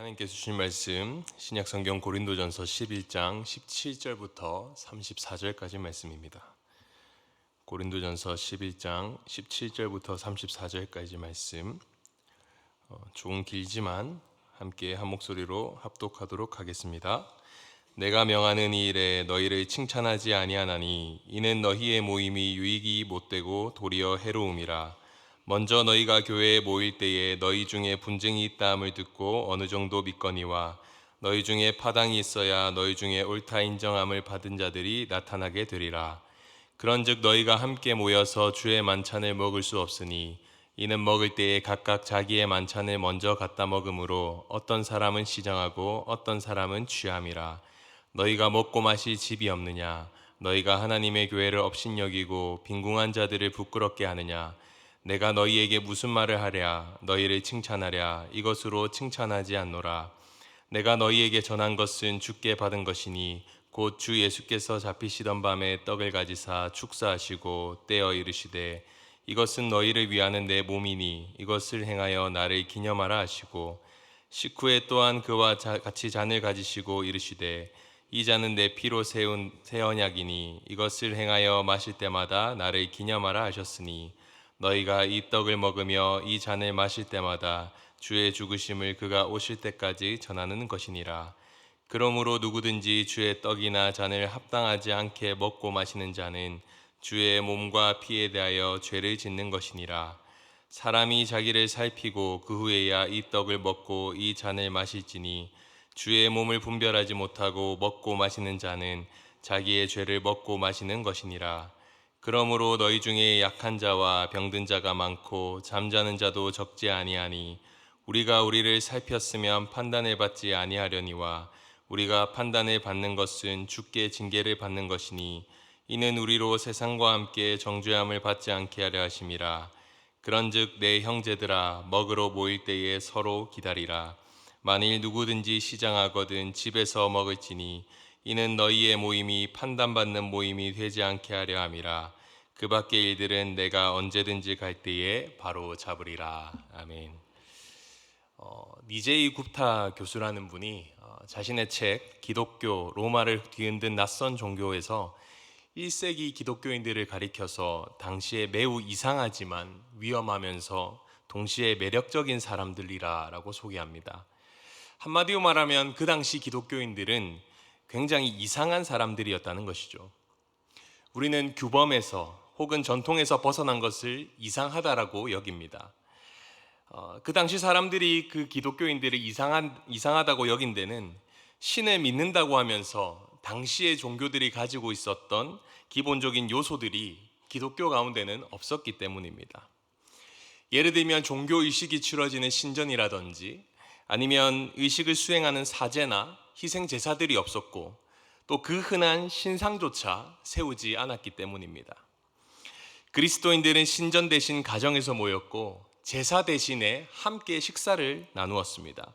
하나님께서 주신 말씀 신약성경 고린도전서 11장 17절부터 34절까지 말씀입니다. 고린도전서 11장 17절부터 34절까지 말씀 조금 길지만 함께 한 목소리로 합독하도록 하겠습니다. 내가 명하는 이 일에 너희를 칭찬하지 아니하나니 이는 너희의 모임이 유익이 못되고 도리어 해로움이라. 먼저 너희가 교회에 모일 때에 너희 중에 분쟁이 있다함을 듣고 어느 정도 믿거니와 너희 중에 파당이 있어야 너희 중에 옳다 인정함을 받은 자들이 나타나게 되리라. 그런즉 너희가 함께 모여서 주의 만찬을 먹을 수 없으니 이는 먹을 때에 각각 자기의 만찬을 먼저 갖다 먹음으로 어떤 사람은 시장하고 어떤 사람은 취함이라. 너희가 먹고 마실 집이 없느냐? 너희가 하나님의 교회를 업신여기고 빈궁한 자들을 부끄럽게 하느냐? 내가 너희에게 무슨 말을 하랴? 너희를 칭찬하랴? 이것으로 칭찬하지 않노라. 내가 너희에게 전한 것은 주께 받은 것이니 곧 주 예수께서 잡히시던 밤에 떡을 가지사 축사하시고 떼어 이르시되 이것은 너희를 위하는 내 몸이니 이것을 행하여 나를 기념하라 하시고 식후에 또한 그와 같이 잔을 가지시고 이르시되 이 잔은 내 피로 세운 새 언약이니 이것을 행하여 마실 때마다 나를 기념하라 하셨으니 너희가 이 떡을 먹으며 이 잔을 마실 때마다 주의 죽으심을 그가 오실 때까지 전하는 것이니라. 그러므로 누구든지 주의 떡이나 잔을 합당하지 않게 먹고 마시는 자는 주의 몸과 피에 대하여 죄를 짓는 것이니라. 사람이 자기를 살피고 그 후에야 이 떡을 먹고 이 잔을 마실지니 주의 몸을 분별하지 못하고 먹고 마시는 자는 자기의 죄를 먹고 마시는 것이니라. 그러므로 너희 중에 약한 자와 병든 자가 많고 잠자는 자도 적지 아니하니 우리가 우리를 살폈으면 판단을 받지 아니하려니와 우리가 판단을 받는 것은 주께 징계를 받는 것이니 이는 우리로 세상과 함께 정죄함을 받지 않게 하려 하심이라. 그런즉 내 형제들아 먹으러 모일 때에 서로 기다리라. 만일 누구든지 시장하거든 집에서 먹을지니 이는 너희의 모임이 판단받는 모임이 되지 않게 하려 함이라. 그 밖의 일들은 내가 언제든지 갈 때에 바로 잡으리라. 아멘. 니제이 굽타 교수라는 분이 자신의 책 기독교 로마를 뒤흔든 낯선 종교에서 1세기 기독교인들을 가리켜서 당시에 매우 이상하지만 위험하면서 동시에 매력적인 사람들이라고 소개합니다. 한마디로 말하면 그 당시 기독교인들은 굉장히 이상한 사람들이었다는 것이죠. 우리는 규범에서 혹은 전통에서 벗어난 것을 이상하다라고 여깁니다. 그 당시 사람들이 그 기독교인들을 이상하다고 여긴 데는 신을 믿는다고 하면서 당시의 종교들이 가지고 있었던 기본적인 요소들이 기독교 가운데는 없었기 때문입니다. 예를 들면 종교의식이 치러지는 신전이라든지 아니면 의식을 수행하는 사제나 희생제사들이 없었고 또 그 흔한 신상조차 세우지 않았기 때문입니다. 그리스도인들은 신전 대신 가정에서 모였고 제사 대신에 함께 식사를 나누었습니다.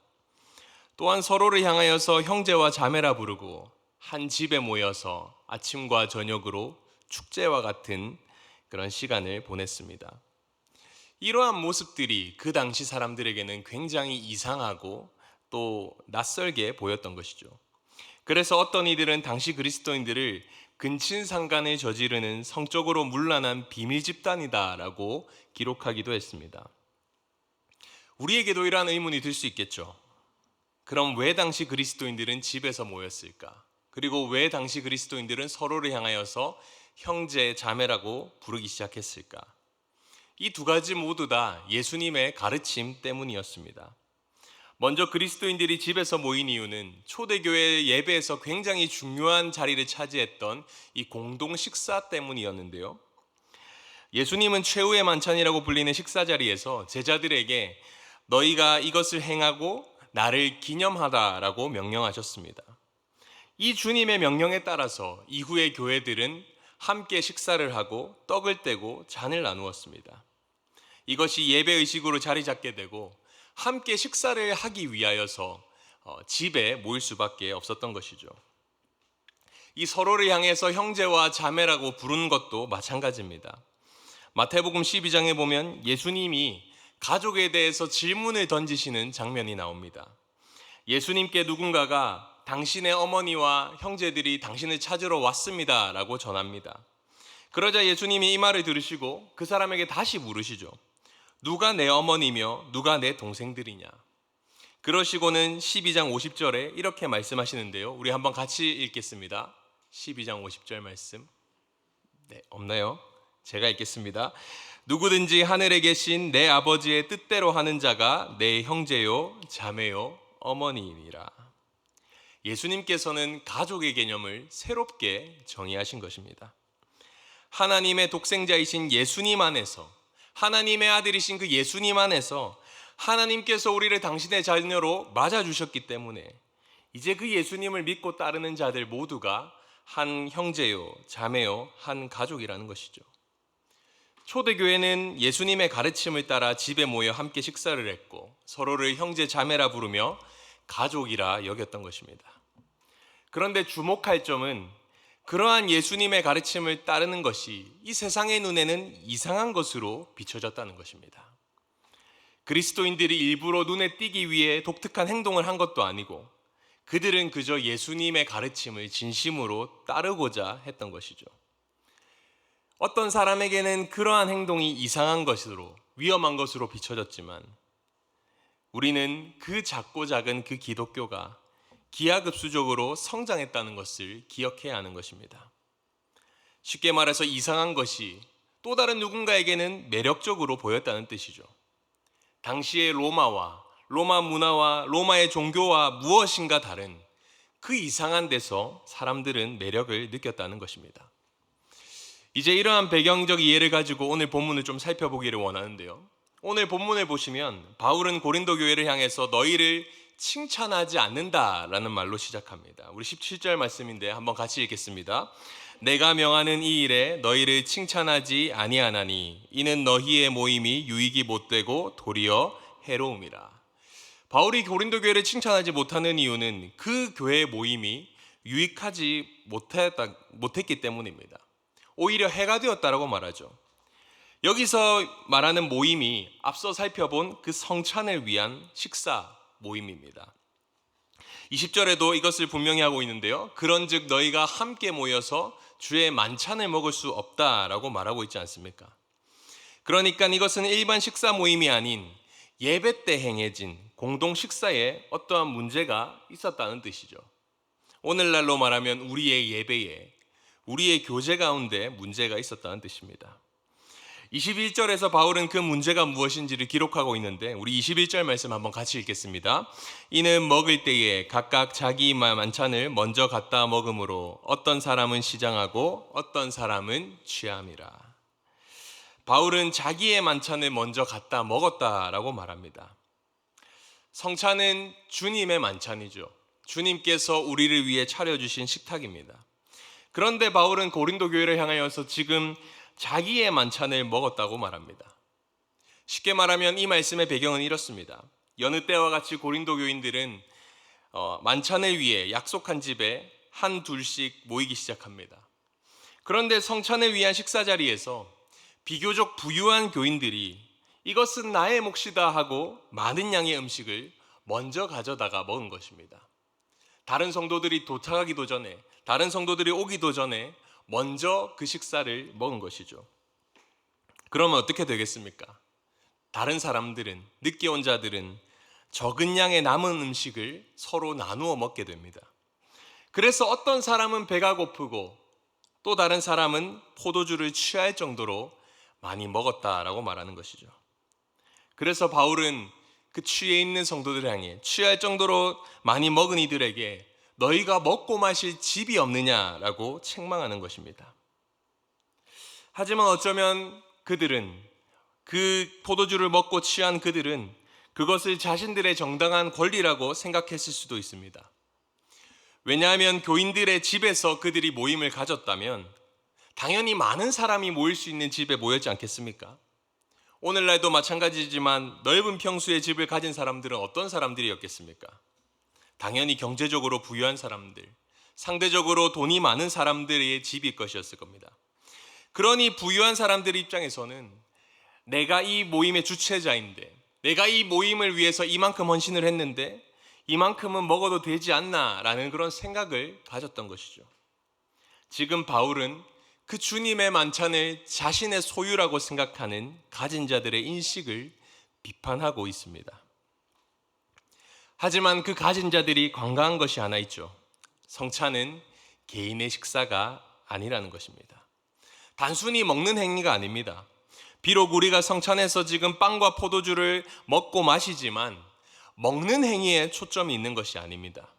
또한 서로를 향하여서 형제와 자매라 부르고 한 집에 모여서 아침과 저녁으로 축제와 같은 그런 시간을 보냈습니다. 이러한 모습들이 그 당시 사람들에게는 굉장히 이상하고 또 낯설게 보였던 것이죠. 그래서 어떤 이들은 당시 그리스도인들을 근친상간을 저지르는 성적으로 문란한 비밀 집단이다라고 기록하기도 했습니다. 우리에게도 이러한 의문이 들 수 있겠죠. 그럼 왜 당시 그리스도인들은 집에서 모였을까? 그리고 왜 당시 그리스도인들은 서로를 향하여서 형제, 자매라고 부르기 시작했을까? 이 두 가지 모두 다 예수님의 가르침 때문이었습니다. 먼저 그리스도인들이 집에서 모인 이유는 초대교회 예배에서 굉장히 중요한 자리를 차지했던 이 공동 식사 때문이었는데요. 예수님은 최후의 만찬이라고 불리는 식사 자리에서 제자들에게 너희가 이것을 행하고 나를 기념하다라고 명령하셨습니다. 이 주님의 명령에 따라서 이후의 교회들은 함께 식사를 하고 떡을 떼고 잔을 나누었습니다. 이것이 예배의식으로 자리 잡게 되고 함께 식사를 하기 위하여서 집에 모일 수밖에 없었던 것이죠. 이 서로를 향해서 형제와 자매라고 부르는 것도 마찬가지입니다. 마태복음 12장에 보면 예수님이 가족에 대해서 질문을 던지시는 장면이 나옵니다. 예수님께 누군가가 당신의 어머니와 형제들이 당신을 찾으러 왔습니다 라고 전합니다. 그러자 예수님이 이 말을 들으시고 그 사람에게 다시 물으시죠. 누가 내 어머니며 누가 내 동생들이냐? 그러시고는 12장 50절에 이렇게 말씀하시는데요. 우리 한번 같이 읽겠습니다. 12장 50절 말씀. 네, 없나요? 제가 읽겠습니다. 누구든지 하늘에 계신 내 아버지의 뜻대로 하는 자가 내 형제요, 자매요, 어머니이니라. 예수님께서는 가족의 개념을 새롭게 정의하신 것입니다. 하나님의 독생자이신 예수님 안에서, 하나님의 아들이신 그 예수님 안에서 하나님께서 우리를 당신의 자녀로 맞아주셨기 때문에 이제 그 예수님을 믿고 따르는 자들 모두가 한 형제요, 자매요, 한 가족이라는 것이죠. 초대교회는 예수님의 가르침을 따라 집에 모여 함께 식사를 했고 서로를 형제, 자매라 부르며 가족이라 여겼던 것입니다. 그런데 주목할 점은 그러한 예수님의 가르침을 따르는 것이 이 세상의 눈에는 이상한 것으로 비춰졌다는 것입니다. 그리스도인들이 일부러 눈에 띄기 위해 독특한 행동을 한 것도 아니고 그들은 그저 예수님의 가르침을 진심으로 따르고자 했던 것이죠. 어떤 사람에게는 그러한 행동이 이상한 것으로, 위험한 것으로 비춰졌지만 우리는 그 작고 작은 그 기독교가 기하급수적으로 성장했다는 것을 기억해야 하는 것입니다. 쉽게 말해서 이상한 것이 또 다른 누군가에게는 매력적으로 보였다는 뜻이죠. 당시의 로마 문화와 로마의 종교와 무엇인가 다른 그 이상한 데서 사람들은 매력을 느꼈다는 것입니다. 이제 이러한 배경적 이해를 가지고 오늘 본문을 좀 살펴보기를 원하는데요. 오늘 본문을 보시면 바울은 고린도 교회를 향해서 너희를 칭찬하지 않는다라는 말로 시작합니다. 우리 17절 말씀인데 한번 같이 읽겠습니다. 내가 명하는 이 일에 너희를 칭찬하지 아니하나니 이는 너희의 모임이 유익이 못되고 도리어 해로움이라. 바울이 고린도 교회를 칭찬하지 못하는 이유는 그 교회의 모임이 유익하지 못했기 때문입니다. 오히려 해가 되었다라고 말하죠. 여기서 말하는 모임이 앞서 살펴본 그 성찬을 위한 식사 모임입니다. 20절에도 이것을 분명히 하고 있는데요. 그런즉 너희가 함께 모여서 주의 만찬을 먹을 수 없다라고 말하고 있지 않습니까? 그러니까 이것은 일반 식사 모임이 아닌 예배 때 행해진 공동 식사에 어떠한 문제가 있었다는 뜻이죠. 오늘날로 말하면 우리의 예배에, 우리의 교제 가운데 문제가 있었다는 뜻입니다. 21절에서 바울은 그 문제가 무엇인지를 기록하고 있는데 우리 21절 말씀 한번 같이 읽겠습니다. 이는 먹을 때에 각각 자기 만찬을 먼저 갖다 먹음으로 어떤 사람은 시장하고 어떤 사람은 취함이라. 바울은 자기의 만찬을 먼저 갖다 먹었다라고 말합니다. 성찬은 주님의 만찬이죠. 주님께서 우리를 위해 차려주신 식탁입니다. 그런데 바울은 고린도 교회를 향하여서 지금 자기의 만찬을 먹었다고 말합니다. 쉽게 말하면 이 말씀의 배경은 이렇습니다. 여느 때와 같이 고린도 교인들은 만찬을 위해 약속한 집에 한 둘씩 모이기 시작합니다. 그런데 성찬을 위한 식사 자리에서 비교적 부유한 교인들이 이것은 나의 몫이다 하고 많은 양의 음식을 먼저 가져다가 먹은 것입니다. 다른 성도들이 도착하기도 전에, 다른 성도들이 오기도 전에 먼저 그 식사를 먹은 것이죠. 그러면 어떻게 되겠습니까? 다른 사람들은, 늦게 온 자들은 적은 양의 남은 음식을 서로 나누어 먹게 됩니다. 그래서 어떤 사람은 배가 고프고 또 다른 사람은 포도주를 취할 정도로 많이 먹었다라고 말하는 것이죠. 그래서 바울은 그 취해 있는 성도들 향해 취할 정도로 많이 먹은 이들에게 너희가 먹고 마실 집이 없느냐라고 책망하는 것입니다. 하지만 어쩌면 그들은, 그 포도주를 먹고 취한 그들은 그것을 자신들의 정당한 권리라고 생각했을 수도 있습니다. 왜냐하면 교인들의 집에서 그들이 모임을 가졌다면 당연히 많은 사람이 모일 수 있는 집에 모였지 않겠습니까? 오늘날도 마찬가지지만 넓은 평수의 집을 가진 사람들은 어떤 사람들이었겠습니까? 당연히 경제적으로 부유한 사람들, 상대적으로 돈이 많은 사람들의 집일 것이었을 겁니다. 그러니 부유한 사람들의 입장에서는 내가 이 모임의 주최자인데, 내가 이 모임을 위해서 이만큼 헌신을 했는데 이만큼은 먹어도 되지 않나라는 그런 생각을 가졌던 것이죠. 지금 바울은 그 주님의 만찬을 자신의 소유라고 생각하는 가진 자들의 인식을 비판하고 있습니다. 하지만 그 가진 자들이 관과한 것이 하나 있죠. 성찬은 개인의 식사가 아니라는 것입니다. 단순히 먹는 행위가 아닙니다. 비록 우리가 성찬에서 지금 빵과 포도주를 먹고 마시지만 먹는 행위에 초점이 있는 것이 아닙니다.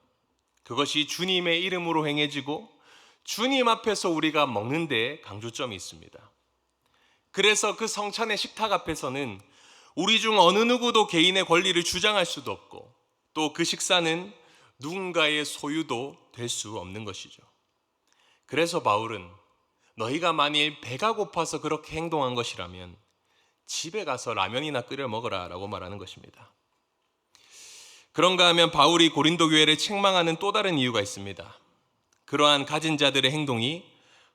그것이 주님의 이름으로 행해지고 주님 앞에서 우리가 먹는 데 강조점이 있습니다. 그래서 그 성찬의 식탁 앞에서는 우리 중 어느 누구도 개인의 권리를 주장할 수도 없고 또 그 식사는 누군가의 소유도 될 수 없는 것이죠. 그래서 바울은 너희가 만일 배가 고파서 그렇게 행동한 것이라면 집에 가서 라면이나 끓여 먹어라 라고 말하는 것입니다. 그런가 하면 바울이 고린도 교회를 책망하는 또 다른 이유가 있습니다. 그러한 가진 자들의 행동이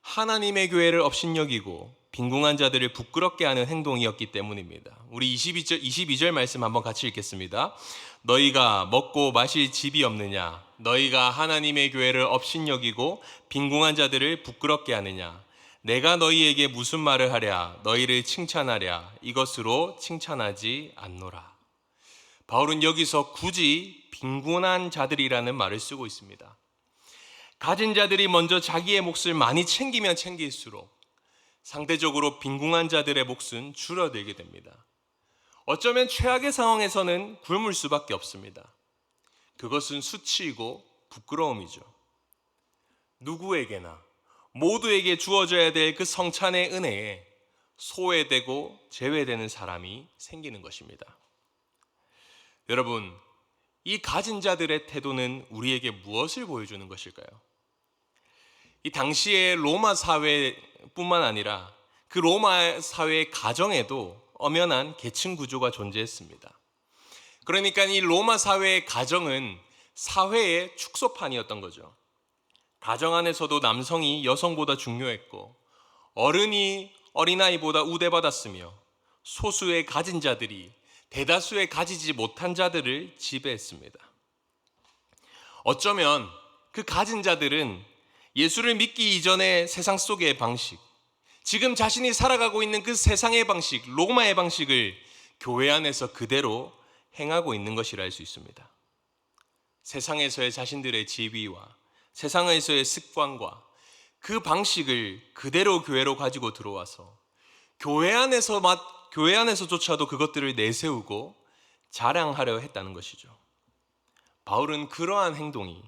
하나님의 교회를 업신여기고 빈궁한 자들을 부끄럽게 하는 행동이었기 때문입니다. 우리 22절 말씀 한번 같이 읽겠습니다. 너희가 먹고 마실 집이 없느냐? 너희가 하나님의 교회를 업신여기고 빈궁한 자들을 부끄럽게 하느냐? 내가 너희에게 무슨 말을 하랴? 너희를 칭찬하랴? 이것으로 칭찬하지 않노라. 바울은 여기서 굳이 빈곤한 자들이라는 말을 쓰고 있습니다. 가진 자들이 먼저 자기의 몫을 많이 챙기면 챙길수록 상대적으로 빈궁한 자들의 몫은 줄어들게 됩니다. 어쩌면 최악의 상황에서는 굶을 수밖에 없습니다. 그것은 수치이고 부끄러움이죠. 누구에게나 모두에게 주어져야 될 그 성찬의 은혜에 소외되고 제외되는 사람이 생기는 것입니다. 여러분, 이 가진 자들의 태도는 우리에게 무엇을 보여주는 것일까요? 이 당시의 로마 사회뿐만 아니라 그 로마 사회의 가정에도 엄연한 계층 구조가 존재했습니다. 그러니까 이 로마 사회의 가정은 사회의 축소판이었던 거죠. 가정 안에서도 남성이 여성보다 중요했고 어른이 어린아이보다 우대받았으며 소수의 가진 자들이 대다수의 가지지 못한 자들을 지배했습니다. 어쩌면 그 가진 자들은 예수를 믿기 이전의 세상 속의 방식, 지금 자신이 살아가고 있는 그 세상의 방식, 로마의 방식을 교회 안에서 그대로 행하고 있는 것이라 할 수 있습니다. 세상에서의 자신들의 지위와 세상에서의 습관과 그 방식을 그대로 교회로 가지고 들어와서 교회 안에서조차도 그것들을 내세우고 자랑하려 했다는 것이죠. 바울은 그러한 행동이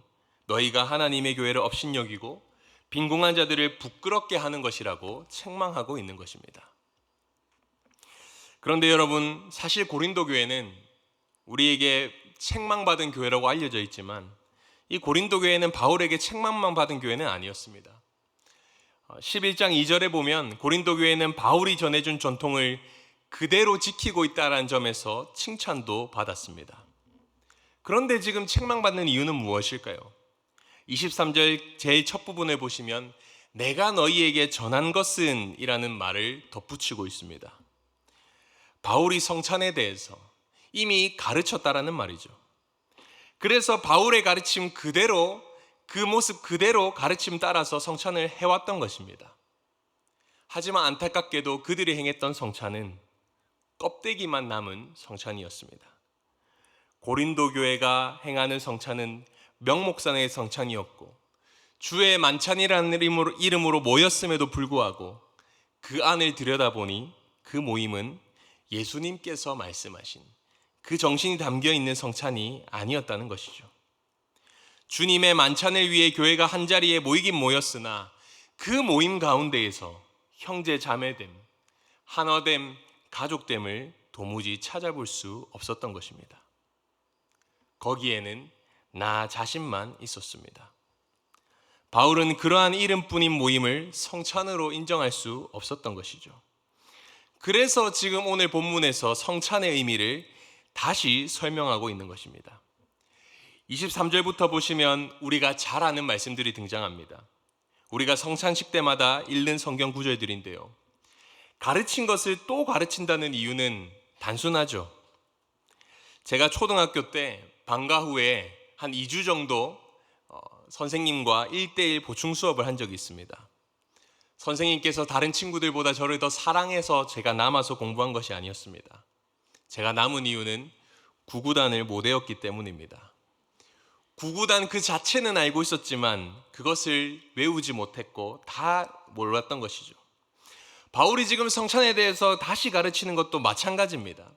너희가 하나님의 교회를 업신여기고 빈궁한 자들을 부끄럽게 하는 것이라고 책망하고 있는 것입니다. 그런데 여러분, 사실 고린도 교회는 우리에게 책망받은 교회라고 알려져 있지만 이 고린도 교회는 바울에게 책망만 받은 교회는 아니었습니다. 11장 2절에 보면 고린도 교회는 바울이 전해준 전통을 그대로 지키고 있다는 점에서 칭찬도 받았습니다. 그런데 지금 책망받는 이유는 무엇일까요? 23절 제일 첫 부분을 보시면 내가 너희에게 전한 것은 이라는 말을 덧붙이고 있습니다. 바울이 성찬에 대해서 이미 가르쳤다라는 말이죠. 그래서 바울의 가르침 그대로, 그 모습 그대로 가르침 따라서 성찬을 해왔던 것입니다. 하지만 안타깝게도 그들이 행했던 성찬은 껍데기만 남은 성찬이었습니다. 고린도 교회가 행하는 성찬은 명목상의 성찬이었고 주의 만찬이라는 이름으로 모였음에도 불구하고 그 안을 들여다보니 그 모임은 예수님께서 말씀하신 그 정신이 담겨있는 성찬이 아니었다는 것이죠. 주님의 만찬을 위해 교회가 한자리에 모이긴 모였으나 그 모임 가운데에서 형제 자매됨, 하나됨, 가족됨을 도무지 찾아볼 수 없었던 것입니다. 거기에는 나 자신만 있었습니다. 바울은 그러한 이름뿐인 모임을 성찬으로 인정할 수 없었던 것이죠. 그래서 지금 오늘 본문에서 성찬의 의미를 다시 설명하고 있는 것입니다. 23절부터 보시면 우리가 잘 아는 말씀들이 등장합니다. 우리가 성찬식 때마다 읽는 성경 구절들인데요. 가르친 것을 또 가르친다는 이유는 단순하죠. 제가 초등학교 때 방과 후에 한 2주 정도 선생님과 1대1 보충 수업을 한 적이 있습니다. 선생님께서 다른 친구들보다 저를 더 사랑해서 제가 남아서 공부한 것이 아니었습니다. 제가 남은 이유는 구구단을 못 외웠기 때문입니다. 구구단 그 자체는 알고 있었지만 그것을 외우지 못했고 다 몰랐던 것이죠. 바울이 지금 성찬에 대해서 다시 가르치는 것도 마찬가지입니다.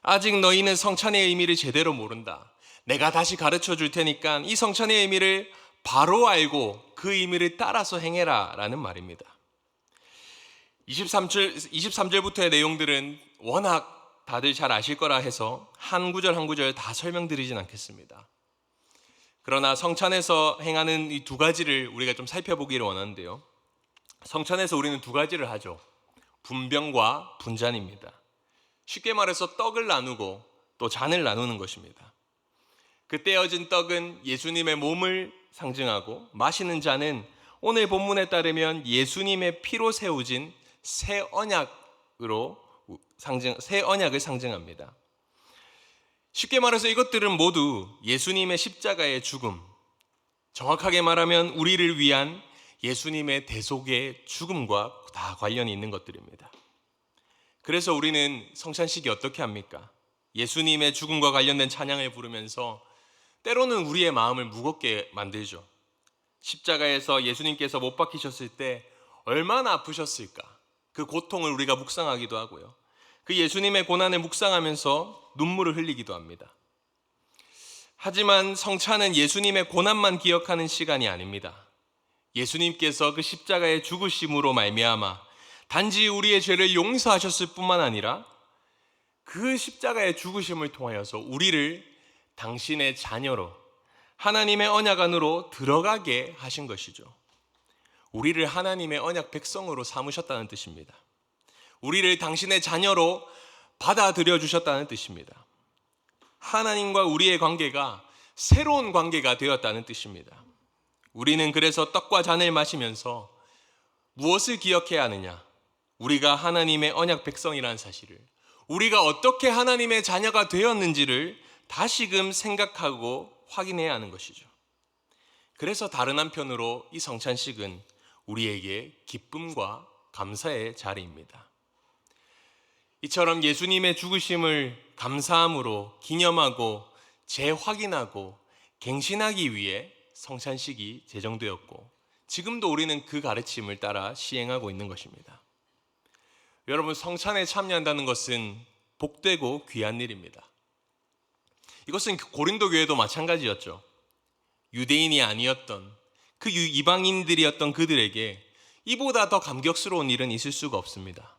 아직 너희는 성찬의 의미를 제대로 모른다. 내가 다시 가르쳐 줄 테니까 이 성찬의 의미를 바로 알고 그 의미를 따라서 행해라 라는 말입니다. 23절부터의 내용들은 워낙 다들 잘 아실 거라 해서 한 구절 한 구절 다 설명드리진 않겠습니다. 그러나 성찬에서 행하는 이 두 가지를 우리가 좀 살펴보기를 원하는데요. 성찬에서 우리는 두 가지를 하죠. 분병과 분잔입니다. 쉽게 말해서 떡을 나누고 또 잔을 나누는 것입니다. 그 떼어진 떡은 예수님의 몸을 상징하고 마시는 잔은 오늘 본문에 따르면 예수님의 피로 세워진 새 언약을 상징합니다. 쉽게 말해서 이것들은 모두 예수님의 십자가의 죽음, 정확하게 말하면 우리를 위한 예수님의 대속의 죽음과 다 관련이 있는 것들입니다. 그래서 우리는 성찬식이 어떻게 합니까? 예수님의 죽음과 관련된 찬양을 부르면서 때로는 우리의 마음을 무겁게 만들죠. 십자가에서 예수님께서 못 박히셨을 때 얼마나 아프셨을까? 그 고통을 우리가 묵상하기도 하고요. 그 예수님의 고난을 묵상하면서 눈물을 흘리기도 합니다. 하지만 성찬은 예수님의 고난만 기억하는 시간이 아닙니다. 예수님께서 그 십자가의 죽으심으로 말미암아 단지 우리의 죄를 용서하셨을 뿐만 아니라 그 십자가의 죽으심을 통하여서 우리를 당신의 자녀로 하나님의 언약 안으로 들어가게 하신 것이죠. 우리를 하나님의 언약 백성으로 삼으셨다는 뜻입니다. 우리를 당신의 자녀로 받아들여 주셨다는 뜻입니다. 하나님과 우리의 관계가 새로운 관계가 되었다는 뜻입니다. 우리는 그래서 떡과 잔을 마시면서 무엇을 기억해야 하느냐? 우리가 하나님의 언약 백성이라는 사실을, 우리가 어떻게 하나님의 자녀가 되었는지를 다시금 생각하고 확인해야 하는 것이죠. 그래서 다른 한편으로 이 성찬식은 우리에게 기쁨과 감사의 자리입니다. 이처럼 예수님의 죽으심을 감사함으로 기념하고 재확인하고 갱신하기 위해 성찬식이 제정되었고 지금도 우리는 그 가르침을 따라 시행하고 있는 것입니다. 여러분, 성찬에 참여한다는 것은 복되고 귀한 일입니다. 이것은 고린도 교회도 마찬가지였죠. 유대인이 아니었던 그 이방인들이었던 그들에게 이보다 더 감격스러운 일은 있을 수가 없습니다.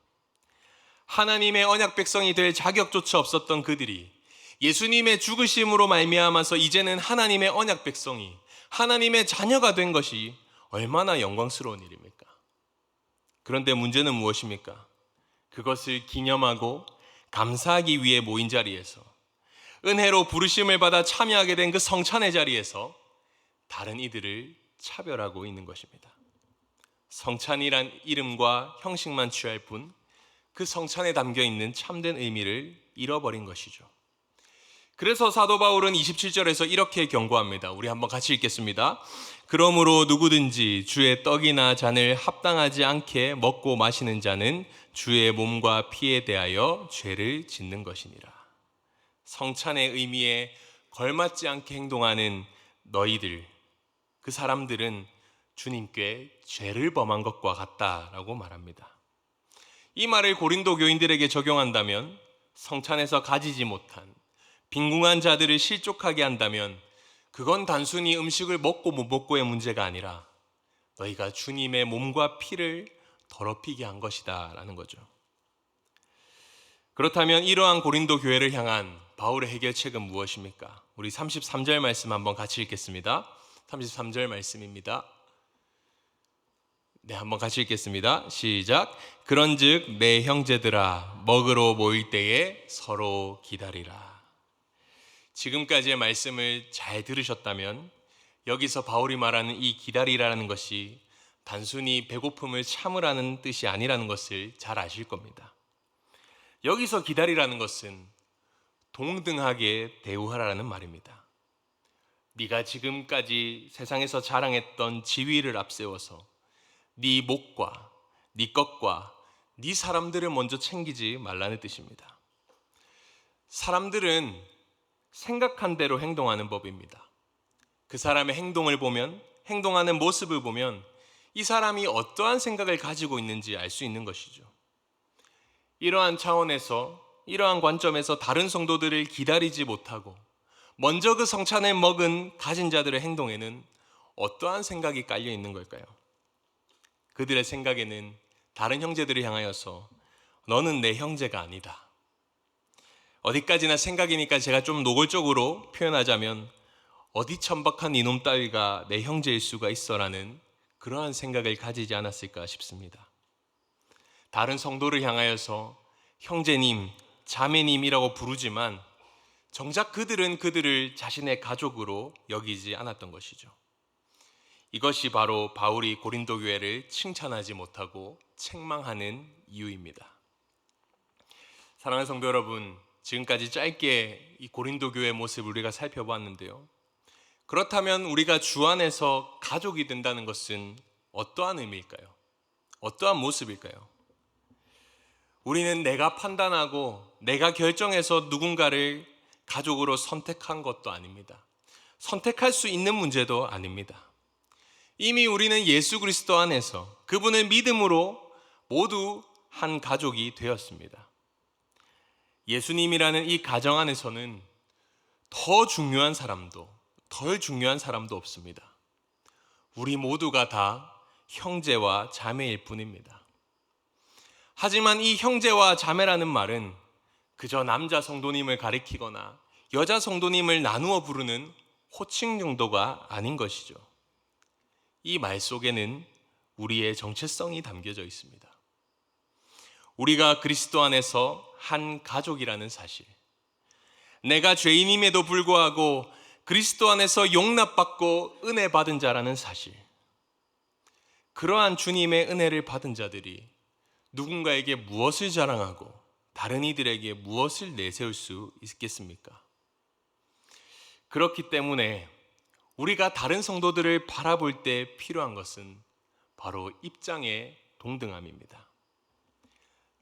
하나님의 언약 백성이 될 자격조차 없었던 그들이 예수님의 죽으심으로 말미암아서 이제는 하나님의 언약 백성이 하나님의 자녀가 된 것이 얼마나 영광스러운 일입니까? 그런데 문제는 무엇입니까? 그것을 기념하고 감사하기 위해 모인 자리에서, 은혜로 부르심을 받아 참여하게 된 그 성찬의 자리에서 다른 이들을 차별하고 있는 것입니다. 성찬이란 이름과 형식만 취할 뿐 그 성찬에 담겨 있는 참된 의미를 잃어버린 것이죠. 그래서 사도 바울은 27절에서 이렇게 경고합니다. 우리 한번 같이 읽겠습니다. 그러므로 누구든지 주의 떡이나 잔을 합당하지 않게 먹고 마시는 자는 주의 몸과 피에 대하여 죄를 짓는 것이니라. 성찬의 의미에 걸맞지 않게 행동하는 너희들, 그 사람들은 주님께 죄를 범한 것과 같다라고 말합니다. 이 말을 고린도 교인들에게 적용한다면 성찬에서 가지지 못한 빈궁한 자들을 실족하게 한다면 그건 단순히 음식을 먹고 못 먹고의 문제가 아니라 너희가 주님의 몸과 피를 더럽히게 한 것이다 라는 거죠. 그렇다면 이러한 고린도 교회를 향한 바울의 해결책은 무엇입니까? 우리 33절 말씀 한번 같이 읽겠습니다. 33절 말씀입니다. 네, 한번 같이 읽겠습니다. 시작. 그런즉 내 형제들아, 먹으러 모일 때에 서로 기다리라. 지금까지의 말씀을 잘 들으셨다면 여기서 바울이 말하는 이 기다리라는 것이 단순히 배고픔을 참으라는 뜻이 아니라는 것을 잘 아실 겁니다. 여기서 기다리라는 것은 동등하게 대우하라는 말입니다. 네가 지금까지 세상에서 자랑했던 지위를 앞세워서 네 목과 네 것과 네 사람들을 먼저 챙기지 말라는 뜻입니다. 사람들은 생각한 대로 행동하는 법입니다. 그 사람의 행동을 보면, 행동하는 모습을 보면 이 사람이 어떠한 생각을 가지고 있는지 알 수 있는 것이죠. 이러한 차원에서, 이러한 관점에서 다른 성도들을 기다리지 못하고 먼저 그 성찬을 먹은 가진 자들의 행동에는 어떠한 생각이 깔려 있는 걸까요? 그들의 생각에는 다른 형제들을 향하여서 너는 내 형제가 아니다. 어디까지나 생각이니까 제가 좀 노골적으로 표현하자면 어디 천박한 이놈 따위가 내 형제일 수가 있어라는 그러한 생각을 가지지 않았을까 싶습니다. 다른 성도를 향하여서 형제님, 자매님이라고 부르지만 정작 그들은 그들을 자신의 가족으로 여기지 않았던 것이죠. 이것이 바로 바울이 고린도 교회를 칭찬하지 못하고 책망하는 이유입니다. 사랑하는 성도 여러분, 지금까지 짧게 이 고린도 교회의 모습을 우리가 살펴보았는데요. 그렇다면 우리가 주 안에서 가족이 된다는 것은 어떠한 의미일까요? 어떠한 모습일까요? 우리는 내가 판단하고 내가 결정해서 누군가를 가족으로 선택한 것도 아닙니다. 선택할 수 있는 문제도 아닙니다. 이미 우리는 예수 그리스도 안에서 그분을 믿음으로 모두 한 가족이 되었습니다. 예수님이라는 이 가정 안에서는 더 중요한 사람도 덜 중요한 사람도 없습니다. 우리 모두가 다 형제와 자매일 뿐입니다. 하지만 이 형제와 자매라는 말은 그저 남자 성도님을 가리키거나 여자 성도님을 나누어 부르는 호칭 정도가 아닌 것이죠. 이 말 속에는 우리의 정체성이 담겨져 있습니다. 우리가 그리스도 안에서 한 가족이라는 사실, 내가 죄인임에도 불구하고 그리스도 안에서 용납받고 은혜 받은 자라는 사실, 그러한 주님의 은혜를 받은 자들이 누군가에게 무엇을 자랑하고 다른 이들에게 무엇을 내세울 수 있겠습니까? 그렇기 때문에 우리가 다른 성도들을 바라볼 때 필요한 것은 바로 입장의 동등함입니다.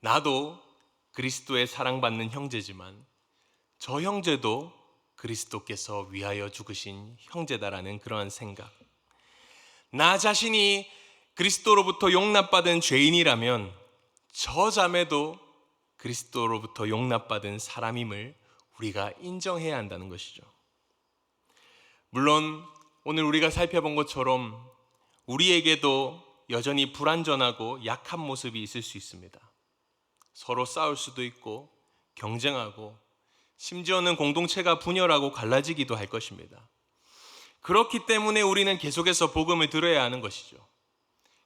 나도 그리스도의 사랑받는 형제지만 저 형제도 그리스도께서 위하여 죽으신 형제다라는 그러한 생각. 나 자신이 그리스도로부터 용납받은 죄인이라면 저 자매도 그리스도로부터 용납받은 사람임을 우리가 인정해야 한다는 것이죠. 물론 오늘 우리가 살펴본 것처럼 우리에게도 여전히 불완전하고 약한 모습이 있을 수 있습니다. 서로 싸울 수도 있고 경쟁하고 심지어는 공동체가 분열하고 갈라지기도 할 것입니다. 그렇기 때문에 우리는 계속해서 복음을 들어야 하는 것이죠.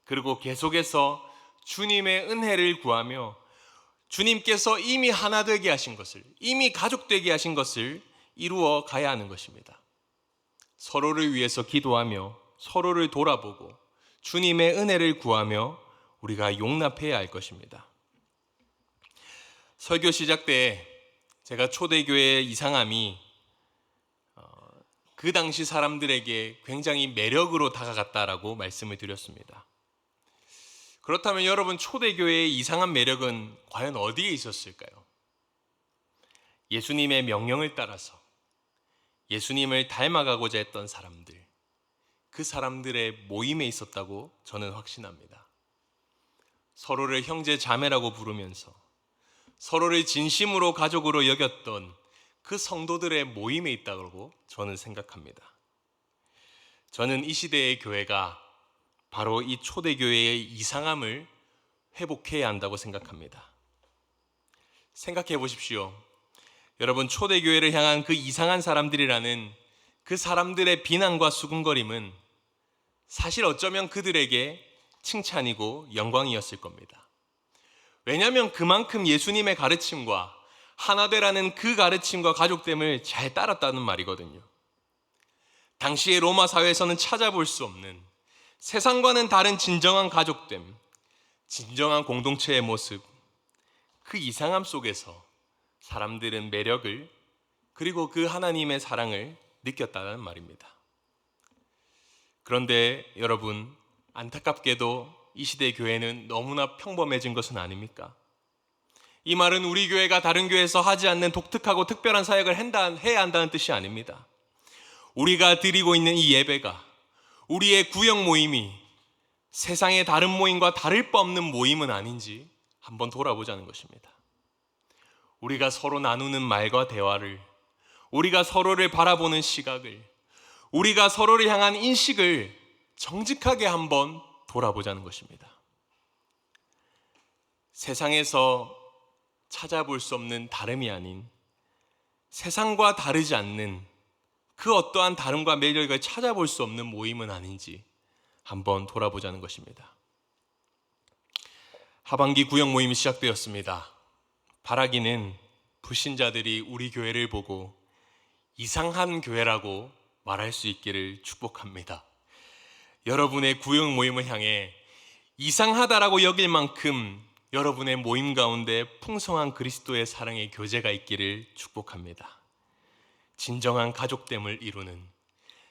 그리고 계속해서 주님의 은혜를 구하며 주님께서 이미 하나 되게 하신 것을, 이미 가족 되게 하신 것을 이루어 가야 하는 것입니다. 서로를 위해서 기도하며 서로를 돌아보고 주님의 은혜를 구하며 우리가 용납해야 할 것입니다. 설교 시작 때 제가 초대교회의 이상함이 그 당시 사람들에게 굉장히 매력으로 다가갔다라고 말씀을 드렸습니다. 그렇다면 여러분, 초대교회의 이상한 매력은 과연 어디에 있었을까요? 예수님의 명령을 따라서 예수님을 닮아가고자 했던 사람들, 그 사람들의 모임에 있었다고 저는 확신합니다. 서로를 형제 자매라고 부르면서 서로를 진심으로 가족으로 여겼던 그 성도들의 모임에 있다고 저는 생각합니다. 저는 이 시대의 교회가 바로 이 초대교회의 이상함을 회복해야 한다고 생각합니다. 생각해 보십시오. 여러분, 초대교회를 향한 그 이상한 사람들이라는 그 사람들의 비난과 수군거림은 사실 어쩌면 그들에게 칭찬이고 영광이었을 겁니다. 왜냐하면 그만큼 예수님의 가르침과 하나되라는 그 가르침과 가족됨을 잘 따랐다는 말이거든요. 당시의 로마 사회에서는 찾아볼 수 없는 세상과는 다른 진정한 가족됨, 진정한 공동체의 모습, 그 이상함 속에서 사람들은 매력을, 그리고 그 하나님의 사랑을 느꼈다는 말입니다. 그런데 여러분, 안타깝게도 이 시대 교회는 너무나 평범해진 것은 아닙니까? 이 말은 우리 교회가 다른 교회에서 하지 않는 독특하고 특별한 사역을 해야 한다는 뜻이 아닙니다. 우리가 드리고 있는 이 예배가, 우리의 구역 모임이 세상의 다른 모임과 다를 바 없는 모임은 아닌지 한번 돌아보자는 것입니다. 우리가 서로 나누는 말과 대화를, 우리가 서로를 바라보는 시각을, 우리가 서로를 향한 인식을 정직하게 한번 돌아보자는 것입니다. 세상에서 찾아볼 수 없는 다름이 아닌, 세상과 다르지 않는 그 어떠한 다름과 매력을 찾아볼 수 없는 모임은 아닌지 한번 돌아보자는 것입니다. 하반기 구역 모임이 시작되었습니다. 바라기는 불신자들이 우리 교회를 보고 이상한 교회라고 말할 수 있기를 축복합니다. 여러분의 구역 모임을 향해 이상하다라고 여길 만큼 여러분의 모임 가운데 풍성한 그리스도의 사랑의 교제가 있기를 축복합니다. 진정한 가족됨을 이루는,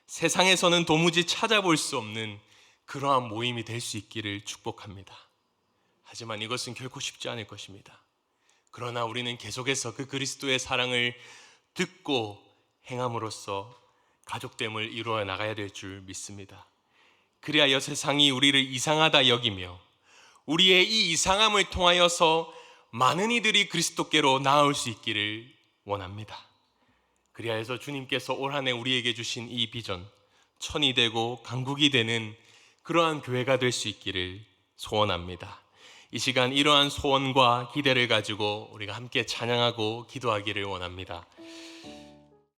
세상에서는 도무지 찾아볼 수 없는 그러한 모임이 될 수 있기를 축복합니다. 하지만 이것은 결코 쉽지 않을 것입니다. 그러나 우리는 계속해서 그 그리스도의 사랑을 듣고 행함으로써 가족됨을 이루어 나가야 될 줄 믿습니다. 그리하여 세상이 우리를 이상하다 여기며 우리의 이 이상함을 통하여서 많은 이들이 그리스도께로 나아올 수 있기를 원합니다. 그리하여서 주님께서 올 한 해 우리에게 주신 이 비전, 천이 되고 강국이 되는 그러한 교회가 될 수 있기를 소원합니다. 이 시간 이러한 소원과 기대를 가지고 우리가 함께 찬양하고 기도하기를 원합니다.